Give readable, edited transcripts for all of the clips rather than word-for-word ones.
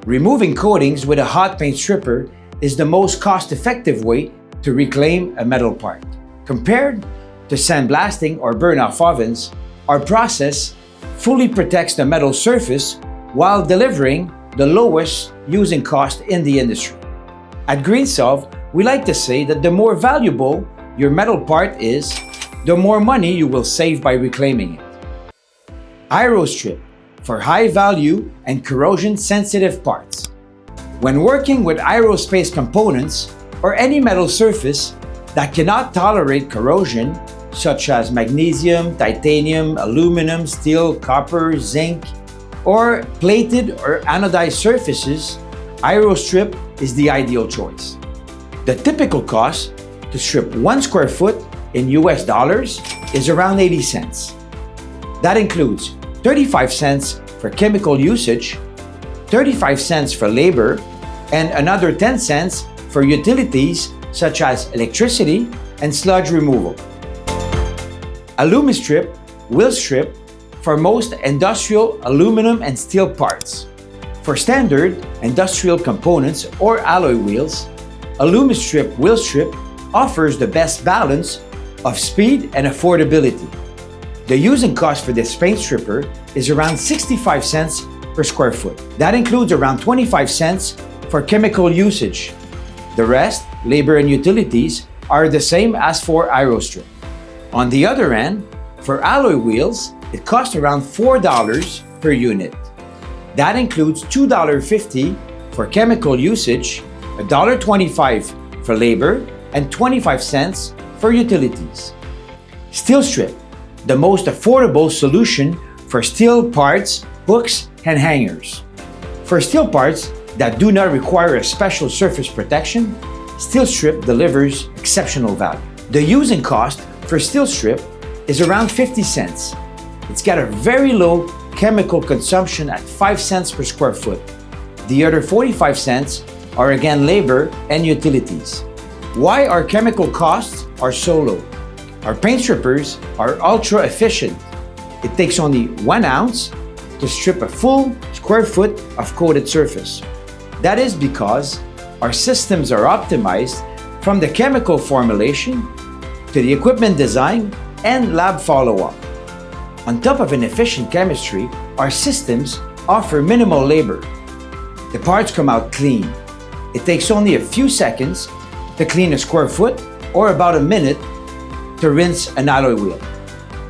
Removing coatings with a hot paint stripper is the most cost-effective way to reclaim a metal part. Compared to sandblasting or burn-off ovens, our process fully protects the metal surface while delivering the lowest using cost in the industry. At Greensolv, we like to say that the more valuable your metal part is, the more money you will save by reclaiming it. AeroStrip for high-value and corrosion-sensitive parts. When working with aerospace components or any metal surface that cannot tolerate corrosion, such as magnesium, titanium, aluminum, steel, copper, zinc, or plated or anodized surfaces, AeroStrip is the ideal choice. The typical cost to strip 1 square foot in US dollars is around 80 cents. That includes 35 cents for chemical usage, 35 cents for labor, and another 10 cents for utilities such as electricity and sludge removal. AlumiStrip, WheelStrip for most industrial aluminum and steel parts. For standard industrial components or alloy wheels, AlumiStrip WheelStrip offers the best balance of speed and affordability. The using cost for this paint stripper is around 65 cents per square foot. That includes around 25 cents for chemical usage. The rest, labor and utilities, are the same as for AeroStrip. On the other end, for alloy wheels, it costs around $4 per unit. That includes $2.50 for chemical usage, $1.25 for labor, and 25 cents for utilities. SteelStrip, the most affordable solution for steel parts, hooks, and hangers. For steel parts that do not require a special surface protection, SteelStrip delivers exceptional value. The using cost for SteelStrip is around 50 cents. It's got a very low chemical consumption at 5 cents per square foot. The other 45 cents are again labor and utilities. Why our chemical costs are so low? Our paint strippers are ultra efficient. It takes only 1 ounce to strip a full square foot of coated surface. That is because our systems are optimized from the chemical formulation to the equipment design and lab follow-up. On top of an efficient chemistry, our systems offer minimal labor. The parts come out clean. It takes only a few seconds to clean a square foot or about a minute to rinse an alloy wheel,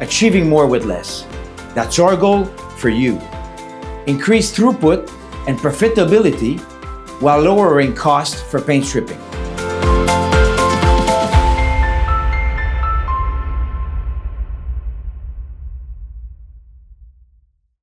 achieving more with less. That's our goal for you. Increase throughput and profitability while lowering costs for paint stripping.